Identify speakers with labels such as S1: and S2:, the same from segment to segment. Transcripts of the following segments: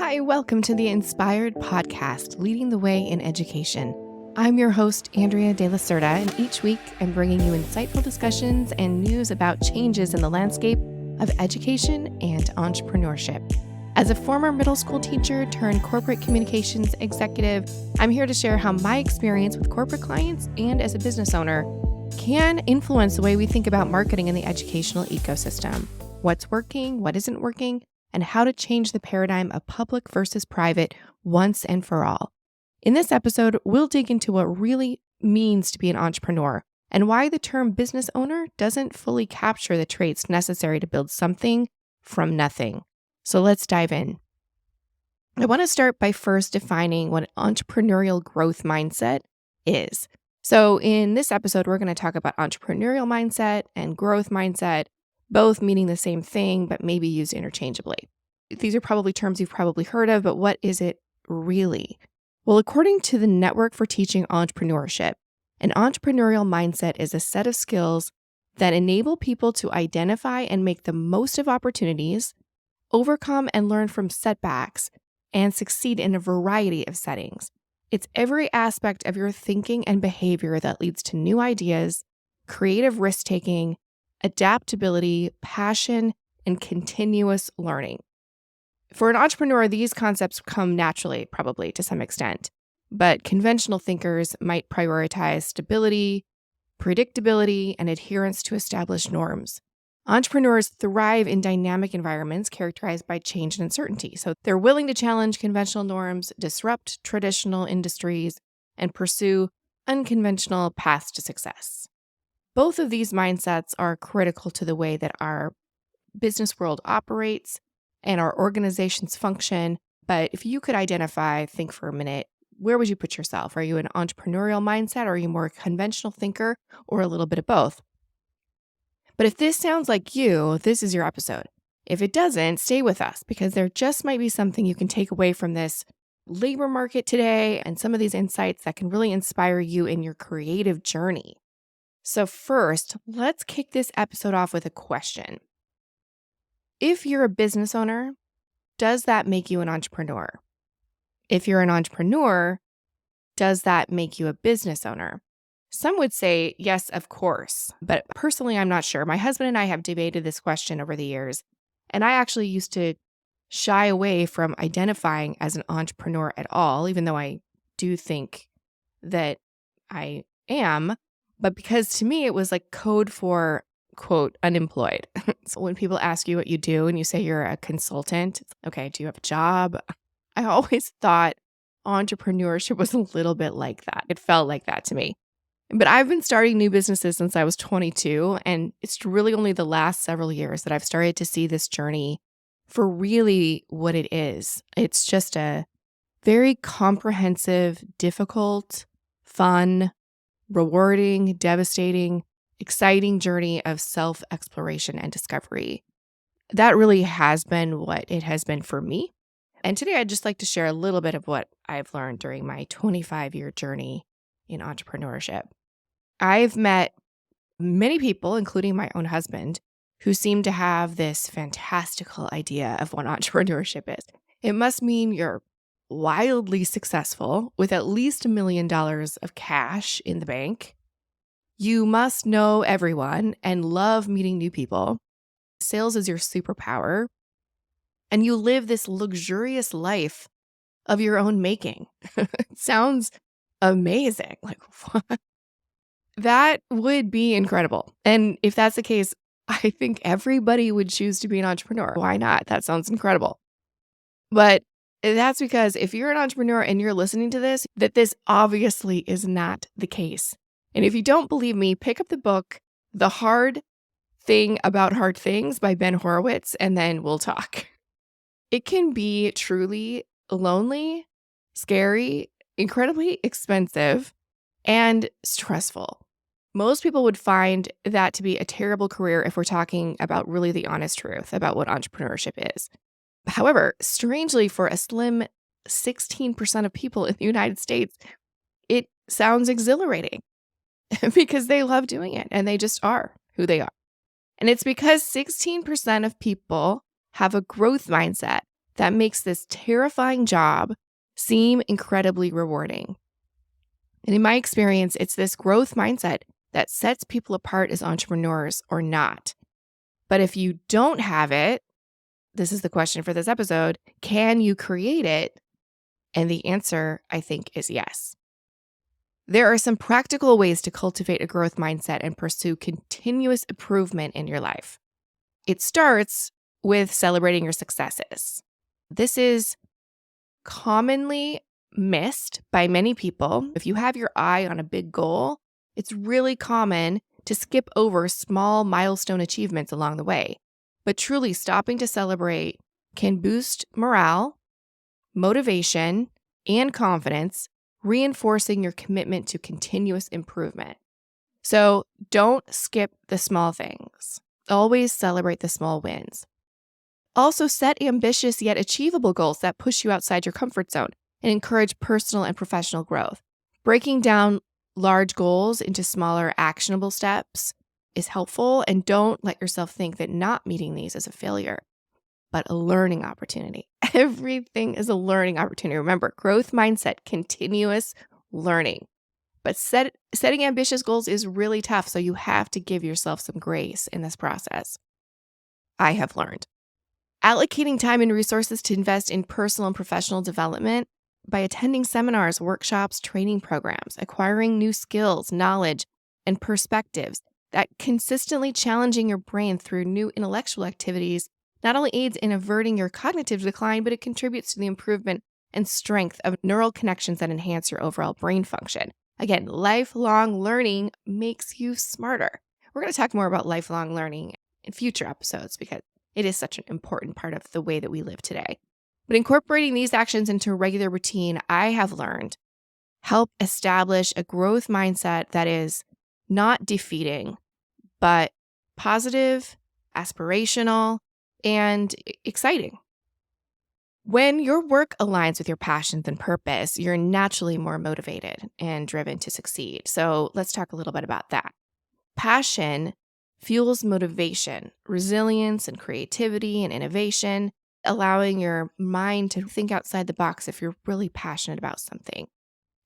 S1: Hi, welcome to the Inspired Podcast, Leading the Way in Education. I'm your host, Andrea de la Cerda, and each week I'm bringing you insightful discussions and news about changes in the landscape of education and entrepreneurship. As a former middle school teacher turned corporate communications executive, I'm here to share how my experience with corporate clients and as a business owner can influence the way we think about marketing in the educational ecosystem. What's working, what isn't working, and how to change the paradigm of public versus private once and for all. In this episode, we'll dig into what really means to be an entrepreneur and why the term business owner doesn't fully capture the traits necessary to build something from nothing. So let's dive in. I want to start by first defining what an entrepreneurial growth mindset is. So in this episode, we're going to talk about entrepreneurial mindset and growth mindset, both meaning the same thing, but maybe used interchangeably. These are probably terms you've probably heard of, but what is it really? Well, according to the Network for Teaching Entrepreneurship, an entrepreneurial mindset is a set of skills that enable people to identify and make the most of opportunities, overcome and learn from setbacks, and succeed in a variety of settings. It's every aspect of your thinking and behavior that leads to new ideas, creative risk-taking, adaptability, passion, and continuous learning. For an entrepreneur, these concepts come naturally, probably to some extent, but conventional thinkers might prioritize stability, predictability, and adherence to established norms. Entrepreneurs thrive in dynamic environments characterized by change and uncertainty, so they're willing to challenge conventional norms, disrupt traditional industries, and pursue unconventional paths to success. Both of these mindsets are critical to the way that our business world operates and our organizations function. But if you could think for a minute, where would you put yourself? Are you an entrepreneurial mindset? Or are you more a conventional thinker, or a little bit of both? But if this sounds like you, this is your episode. If it doesn't, stay with us, because there just might be something you can take away from this labor market today and some of these insights that can really inspire you in your creative journey. So first, let's kick this episode off with a question. If you're a business owner, does that make you an entrepreneur? If you're an entrepreneur, does that make you a business owner? Some would say, yes, of course. But personally, I'm not sure. My husband and I have debated this question over the years, and I actually used to shy away from identifying as an entrepreneur at all, even though I do think that I am. But because to me, it was like code for, quote, unemployed. So when people ask you what you do and you say you're a consultant, okay, do you have a job? I always thought entrepreneurship was a little bit like that. It felt like that to me. But I've been starting new businesses since I was 22, and it's really only the last several years that I've started to see this journey for really what it is. It's just a very comprehensive, difficult, fun, rewarding, devastating, exciting journey of self-exploration and discovery. That really has been what it has been for me. And today I'd just like to share a little bit of what I've learned during my 25-year journey in entrepreneurship. I've met many people, including my own husband, who seem to have this fantastical idea of what entrepreneurship is. It must mean you're wildly successful with at least $1 million of cash in the bank. You must know everyone and love meeting new people. Sales is your superpower. And you live this luxurious life of your own making. It sounds amazing. Like, what? That would be incredible. And if that's the case, I think everybody would choose to be an entrepreneur. Why not? That sounds incredible. But that's because if you're an entrepreneur and you're listening to this, that this obviously is not the case. And if you don't believe me, pick up the book, The Hard Thing About Hard Things by Ben Horowitz, and then we'll talk. It can be truly lonely, scary, incredibly expensive, and stressful. Most people would find that to be a terrible career if we're talking about really the honest truth about what entrepreneurship is. However, strangely, for a slim 16% of people in the United States, it sounds exhilarating because they love doing it and they just are who they are. And it's because 16% of people have a growth mindset that makes this terrifying job seem incredibly rewarding. And in my experience, it's this growth mindset that sets people apart as entrepreneurs or not. But if you don't have it, this is the question for this episode, can you create it? And the answer, I think, is yes. There are some practical ways to cultivate a growth mindset and pursue continuous improvement in your life. It starts with celebrating your successes. This is commonly missed by many people. If you have your eye on a big goal, it's really common to skip over small milestone achievements along the way. But truly stopping to celebrate can boost morale, motivation, and confidence, reinforcing your commitment to continuous improvement. So don't skip the small things. Always celebrate the small wins. Also, set ambitious yet achievable goals that push you outside your comfort zone and encourage personal and professional growth. Breaking down large goals into smaller, actionable steps is helpful, and don't let yourself think that not meeting these is a failure, but a learning opportunity. Everything is a learning opportunity. Remember, growth mindset, continuous learning. But setting ambitious goals is really tough, so you have to give yourself some grace in this process. I have learned. Allocating time and resources to invest in personal and professional development by attending seminars, workshops, training programs, acquiring new skills, knowledge, and perspectives that consistently challenging your brain through new intellectual activities not only aids in averting your cognitive decline, but it contributes to the improvement and strength of neural connections that enhance your overall brain function. Again, lifelong learning makes you smarter. We're going to talk more about lifelong learning in future episodes because it is such an important part of the way that we live today. But incorporating these actions into a regular routine, I have learned, help establish a growth mindset that is not defeating, but positive, aspirational, and exciting. When your work aligns with your passions and purpose, you're naturally more motivated and driven to succeed. So let's talk a little bit about that. Passion fuels motivation, resilience, and creativity and innovation, allowing your mind to think outside the box if you're really passionate about something.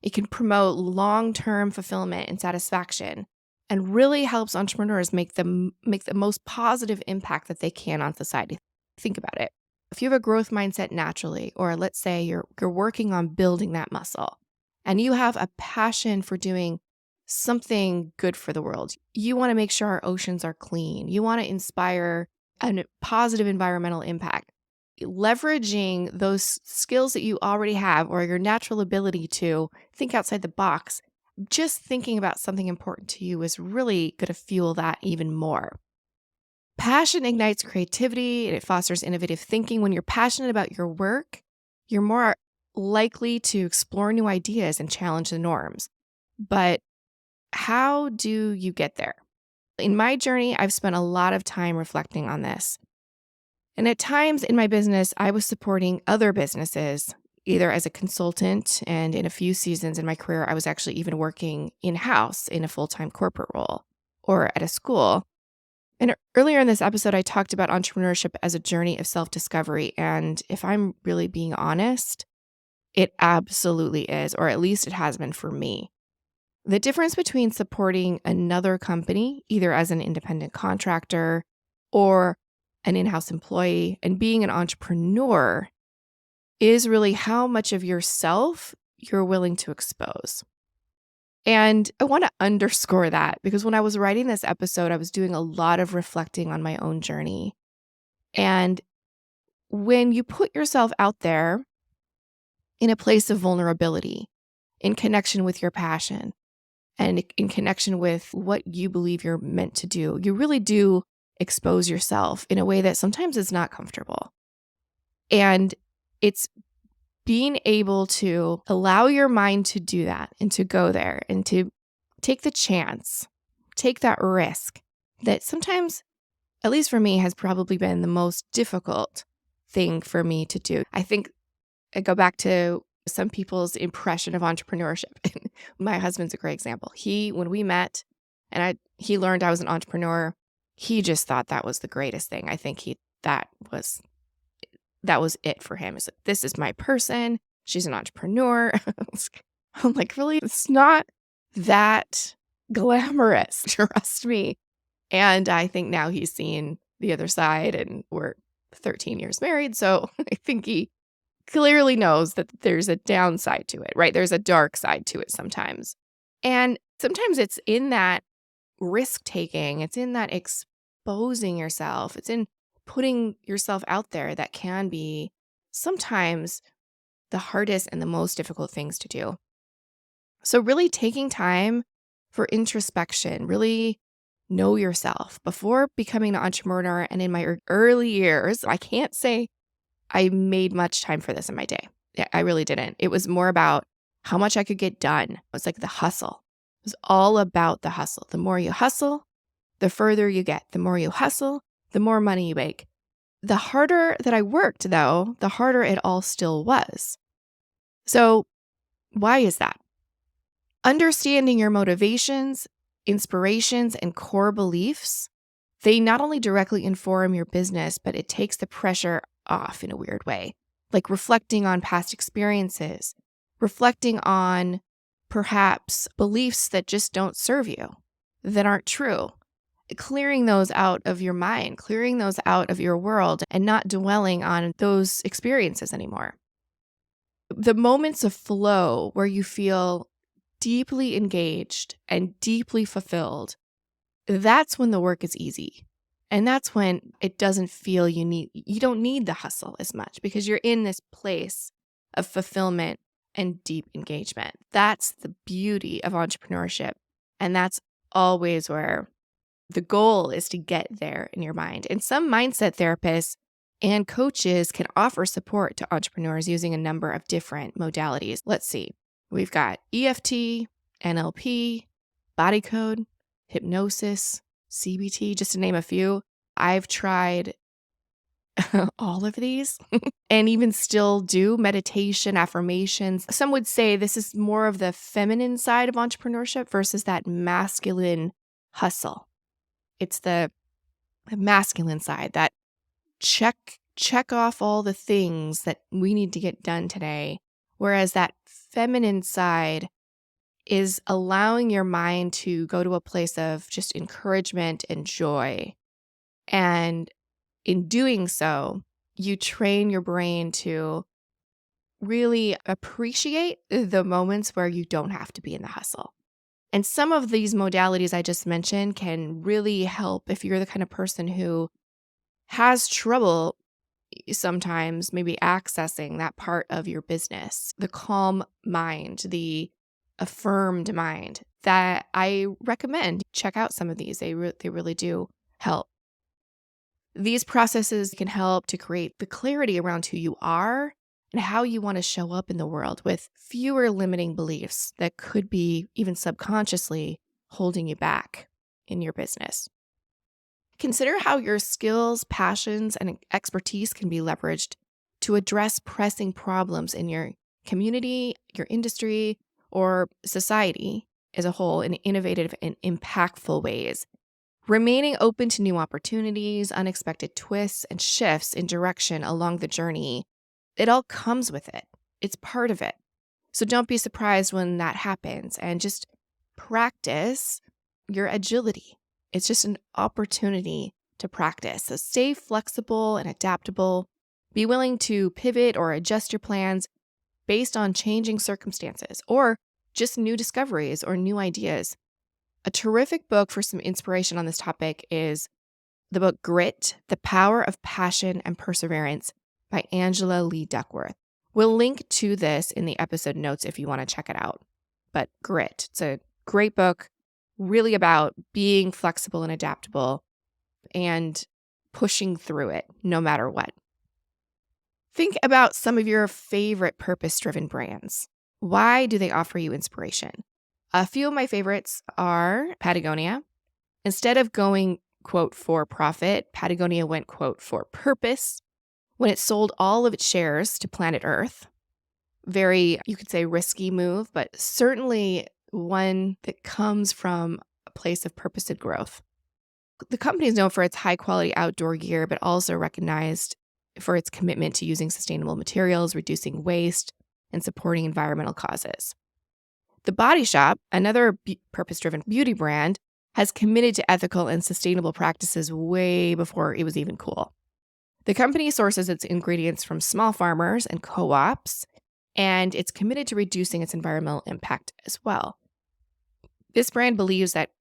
S1: It can promote long-term fulfillment and satisfaction and really helps entrepreneurs make the most positive impact that they can on society. Think about it. If you have a growth mindset naturally, or let's say you're working on building that muscle, and you have a passion for doing something good for the world, you want to make sure our oceans are clean. You want to inspire a positive environmental impact. Leveraging those skills that you already have or your natural ability to think outside the box, just thinking about something important to you is really going to fuel that even more. Passion ignites creativity and it fosters innovative thinking. When you're passionate about your work, you're more likely to explore new ideas and challenge the norms. But how do you get there? In my journey, I've spent a lot of time reflecting on this. And at times in my business, I was supporting other businesses, either as a consultant, and in a few seasons in my career, I was actually even working in-house in a full-time corporate role or at a school. And earlier in this episode, I talked about entrepreneurship as a journey of self-discovery. And if I'm really being honest, it absolutely is, or at least it has been for me. The difference between supporting another company, either as an independent contractor or an in-house employee, and being an entrepreneur is really how much of yourself you're willing to expose. And I want to underscore that because when I was writing this episode, I was doing a lot of reflecting on my own journey. And when you put yourself out there in a place of vulnerability, in connection with your passion, and in connection with what you believe you're meant to do, you really do expose yourself in a way that sometimes is not comfortable. And it's being able to allow your mind to do that and to go there and to take the chance, take that risk that sometimes, at least for me, has probably been the most difficult thing for me to do. I think I go back to some people's impression of entrepreneurship. My husband's a great example. When we met and he learned I was an entrepreneur, he just thought that was the greatest thing. I think that was that was it for him. It's like, this is my person. She's an entrepreneur. I'm like, really? It's not that glamorous. Trust me. And I think now he's seen the other side, and we're 13 years married. So I think he clearly knows that there's a downside to it, right? There's a dark side to it sometimes. And sometimes it's in that risk taking, it's in that exposing yourself, it's in putting yourself out there that can be sometimes the hardest and the most difficult things to do. So, really taking time for introspection, really know yourself before becoming an entrepreneur. And in my early years, I can't say I made much time for this in my day. Yeah, I really didn't. It was more about how much I could get done. It was like the hustle. It was all about the hustle. The more you hustle, the further you get. The more you hustle, the more money you make. The harder that I worked, though, the harder it all still was. So, why is that? Understanding your motivations, inspirations, and core beliefs, they not only directly inform your business, but it takes the pressure off in a weird way, like reflecting on past experiences, reflecting on perhaps beliefs that just don't serve you, that aren't true, clearing those out of your mind, clearing those out of your world, and not dwelling on those experiences anymore. The moments of flow where you feel deeply engaged and deeply fulfilled, that's when the work is easy. And that's when it doesn't feel you don't need the hustle as much because you're in this place of fulfillment and deep engagement. That's the beauty of entrepreneurship. And that's always where the goal is to get there in your mind. And some mindset therapists and coaches can offer support to entrepreneurs using a number of different modalities. Let's see. We've got EFT, NLP, body code, hypnosis, CBT, just to name a few. I've tried all of these and even still do meditation, affirmations. Some would say this is more of the feminine side of entrepreneurship versus that masculine hustle. It's the masculine side that check off all the things that we need to get done today. Whereas that feminine side is allowing your mind to go to a place of just encouragement and joy. And in doing so, you train your brain to really appreciate the moments where you don't have to be in the hustle. And some of these modalities I just mentioned can really help if you're the kind of person who has trouble sometimes maybe accessing that part of your business, the calm mind, the affirmed mind, that I recommend check out some of these. They really do help. These processes can help to create the clarity around who you are and how you want to show up in the world with fewer limiting beliefs that could be even subconsciously holding you back in your business. Consider how your skills, passions, and expertise can be leveraged to address pressing problems in your community, your industry, or society as a whole in innovative and impactful ways. Remaining open to new opportunities, unexpected twists, and shifts in direction along the journey, it all comes with it. It's part of it. So don't be surprised when that happens and just practice your agility. It's just an opportunity to practice. So stay flexible and adaptable. Be willing to pivot or adjust your plans based on changing circumstances or just new discoveries or new ideas. A terrific book for some inspiration on this topic is the book Grit, The Power of Passion and Perseverance by Angela Lee Duckworth. We'll link to this in the episode notes if you want to check it out. But Grit, it's a great book, really about being flexible and adaptable and pushing through it no matter what. Think about some of your favorite purpose-driven brands. Why do they offer you inspiration? A few of my favorites are Patagonia. Instead of going, quote, for profit, Patagonia went, quote, for purpose when it sold all of its shares to Planet Earth. Very, you could say, risky move, but certainly one that comes from a place of purpose and growth. The company is known for its high-quality outdoor gear, but also recognized for its commitment to using sustainable materials, reducing waste, and supporting environmental causes. The Body Shop, another purpose-driven beauty brand, has committed to ethical and sustainable practices way before it was even cool. The company sources its ingredients from small farmers and co-ops, and it's committed to reducing its environmental impact as well. This brand believes that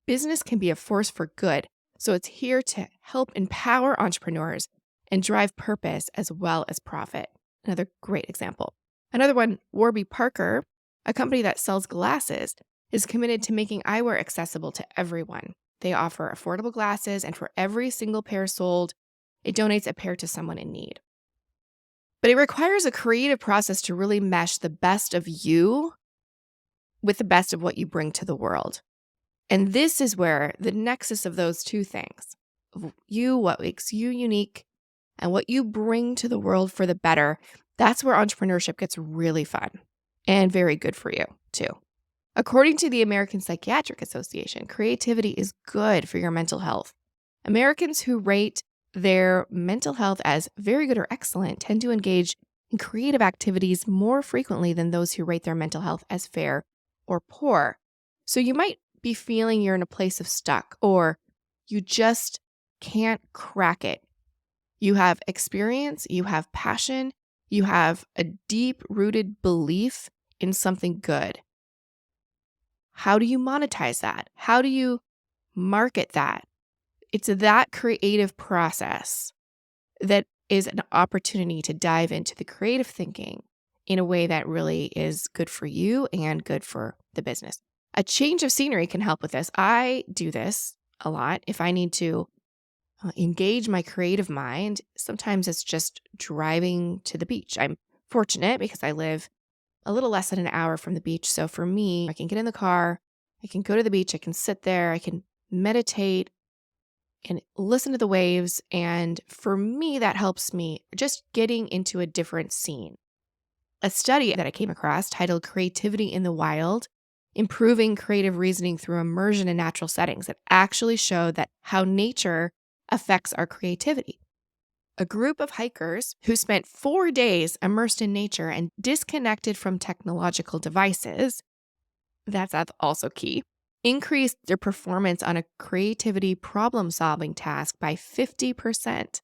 S1: business can be a force for good, so it's here to help empower entrepreneurs and drive purpose as well as profit. Another great example. Another one, Warby Parker, a company that sells glasses, is committed to making eyewear accessible to everyone. They offer affordable glasses, and for every single pair sold, it donates a pair to someone in need. But it requires a creative process to really mesh the best of you with the best of what you bring to the world. And this is where the nexus of those two things, you, what makes you unique, and what you bring to the world for the better, that's where entrepreneurship gets really fun and very good for you, too. According to the American Psychiatric Association, creativity is good for your mental health. Americans who rate their mental health as very good or excellent tend to engage in creative activities more frequently than those who rate their mental health as fair or poor. So you might be feeling you're in a place of stuck, or you just can't crack it. You have experience, you have passion, you have a deep-rooted belief in something good. How do you monetize that? How do you market that? It's that creative process that is an opportunity to dive into the creative thinking in a way that really is good for you and good for the business. A change of scenery can help with this. I do this a lot. If I need to engage my creative mind, sometimes it's just driving to the beach. I'm fortunate because I live a little less than an hour from the beach. So for me, I can get in the car, I can go to the beach, I can sit there, I can meditate and listen to the waves. And for me, that helps me just getting into a different scene. A study that I came across titled Creativity in the Wild, Improving Creative Reasoning Through Immersion in Natural Settings, that actually showed that how nature affects our creativity. A group of hikers who spent 4 days immersed in nature and disconnected from technological devices, that's also key, increased their performance on a creativity problem-solving task by 50%.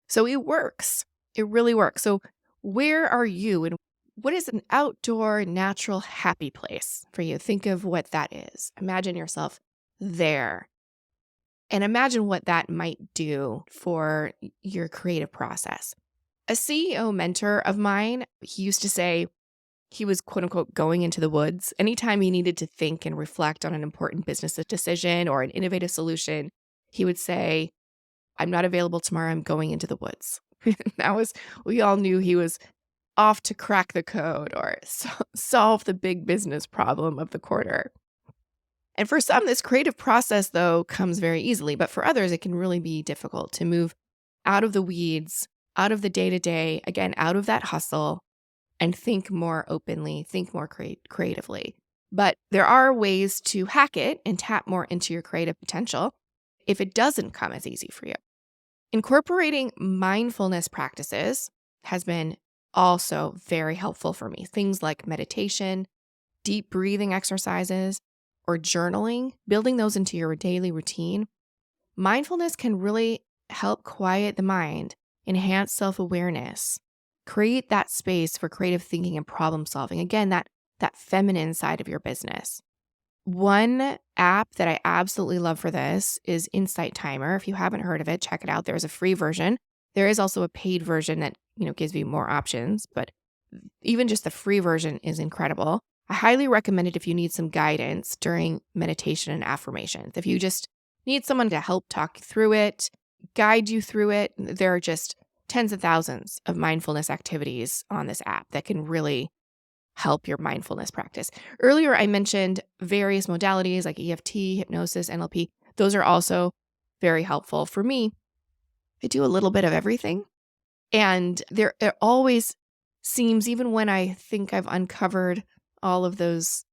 S1: So it works. It really works. So where are you, and what is an outdoor, natural, happy place for you? Think of what that is. Imagine yourself there. And imagine what that might do for your creative process. A CEO mentor of mine, he used to say he was, quote unquote, going into the woods. Anytime he needed to think and reflect on an important business decision or an innovative solution, he would say, I'm not available tomorrow. I'm going into the woods. We all knew he was off to crack the code or solve the big business problem of the quarter. And for some, this creative process, though, comes very easily. But for others, it can really be difficult to move out of the weeds, out of the day-to-day, again, out of that hustle, and think more openly, think more creatively. But there are ways to hack it and tap more into your creative potential if it doesn't come as easy for you. Incorporating mindfulness practices has been also very helpful for me. Things like meditation, deep breathing exercises, or journaling, building those into your daily routine. Mindfulness can really help quiet the mind, enhance self-awareness, create that space for creative thinking and problem solving. Again, that feminine side of your business. One app that I absolutely love for this is Insight Timer. If you haven't heard of it, check it out. There's a free version. There is also a paid version that, gives you more options, but even just the free version is incredible. I highly recommend it if you need some guidance during meditation and affirmations. If you just need someone to help talk you through it, guide you through it, there are just tens of thousands of mindfulness activities on this app that can really help your mindfulness practice. Earlier, I mentioned various modalities like EFT, hypnosis, NLP. Those are also very helpful. For me, I do a little bit of everything. And it always seems, even when I think I've uncovered all of those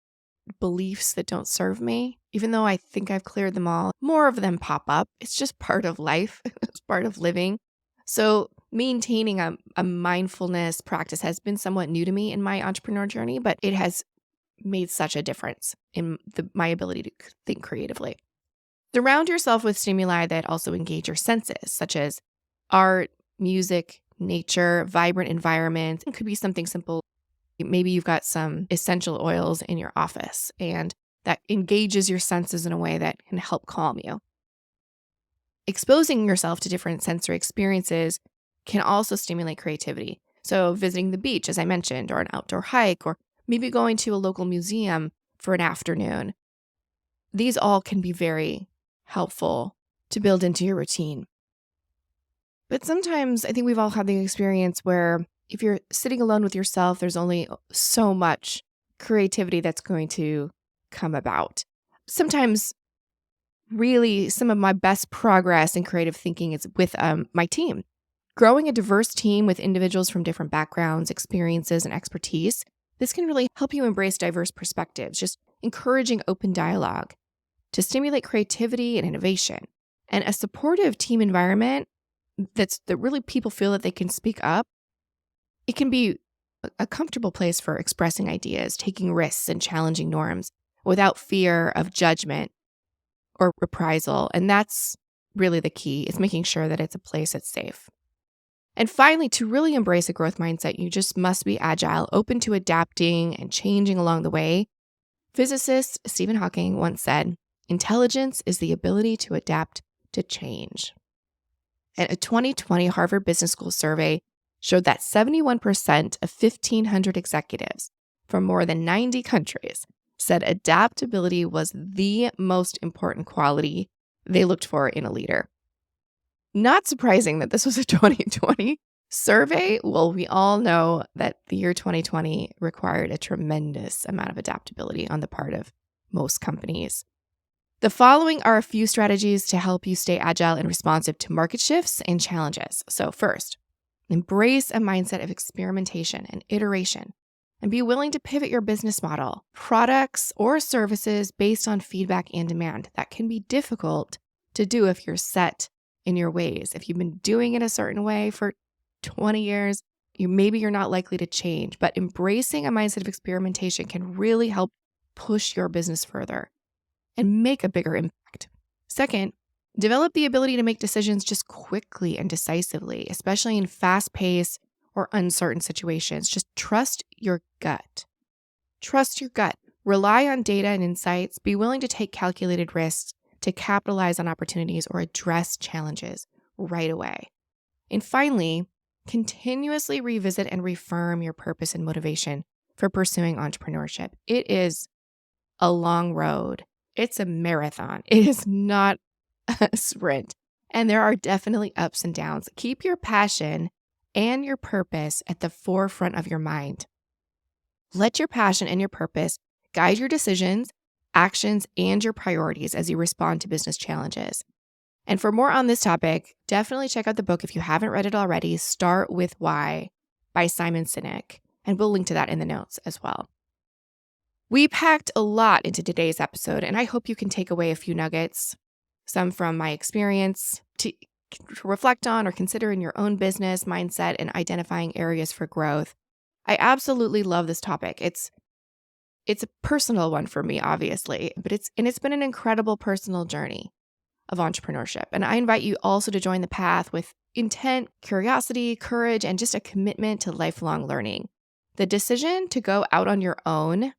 S1: beliefs that don't serve me, even though I think I've cleared them all, more of them pop up. It's just part of life. It's part of living. So maintaining a mindfulness practice has been somewhat new to me in my entrepreneur journey, but it has made such a difference in my ability to think creatively. Surround yourself with stimuli that also engage your senses, such as art, music, nature, vibrant environments. It could be something simple. Maybe you've got some essential oils in your office, and that engages your senses in a way that can help calm you. Exposing yourself to different sensory experiences can also stimulate creativity. So visiting the beach, as I mentioned, or an outdoor hike, or maybe going to a local museum for an afternoon. These all can be very helpful to build into your routine. But sometimes I think we've all had the experience where if you're sitting alone with yourself, there's only so much creativity that's going to come about. Sometimes really some of my best progress in creative thinking is with my team. Growing a diverse team with individuals from different backgrounds, experiences, and expertise, this can really help you embrace diverse perspectives, just encouraging open dialogue to stimulate creativity and innovation. And a supportive team environment that really people feel that they can speak up, it can be a comfortable place for expressing ideas, taking risks, and challenging norms without fear of judgment or reprisal. And that's really the key, is making sure that it's a place that's safe. And finally, to really embrace a growth mindset, you just must be agile, open to adapting and changing along the way. Physicist Stephen Hawking once said, "Intelligence is the ability to adapt to change." And a 2020 Harvard Business School survey showed that 71% of 1,500 executives from more than 90 countries said adaptability was the most important quality they looked for in a leader. Not surprising that this was a 2020 survey. Well, we all know that the year 2020 required a tremendous amount of adaptability on the part of most companies. The following are a few strategies to help you stay agile and responsive to market shifts and challenges. So first, embrace a mindset of experimentation and iteration, and be willing to pivot your business model, products, or services based on feedback and demand. That can be difficult to do if you're set in your ways. If you've been doing it a certain way for 20 years, maybe you're not likely to change, but embracing a mindset of experimentation can really help push your business further and make a bigger impact. Second, develop the ability to make decisions just quickly and decisively, especially in fast-paced or uncertain situations. Just trust your gut. Trust your gut. Rely on data and insights. Be willing to take calculated risks to capitalize on opportunities or address challenges right away. And finally, continuously revisit and reaffirm your purpose and motivation for pursuing entrepreneurship. It is a long road. It's a marathon. It is not a sprint. And there are definitely ups and downs. Keep your passion and your purpose at the forefront of your mind. Let your passion and your purpose guide your decisions, actions, and your priorities as you respond to business challenges. And for more on this topic, definitely check out the book if you haven't read it already, Start With Why by Simon Sinek. And we'll link to that in the notes as well. We packed a lot into today's episode, and I hope you can take away a few nuggets, some from my experience to reflect on or consider in your own business mindset and identifying areas for growth. I absolutely love this topic. It's a personal one for me, obviously, but it's been an incredible personal journey of entrepreneurship. And I invite you also to join the path with intent, curiosity, courage, and just a commitment to lifelong learning. The decision to go out on your own,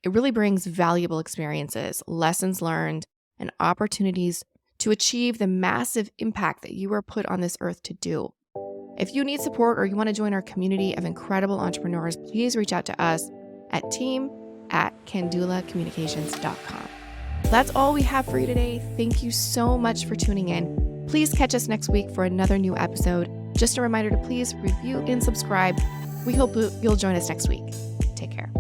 S1: it really brings valuable experiences, lessons learned, and opportunities to achieve the massive impact that you were put on this earth to do. If you need support or you want to join our community of incredible entrepreneurs, please reach out to us at team@candulacommunications.com. That's all we have for you today. Thank you so much for tuning in. Please catch us next week for another new episode. Just a reminder to please review and subscribe. We hope you'll join us next week. Take care.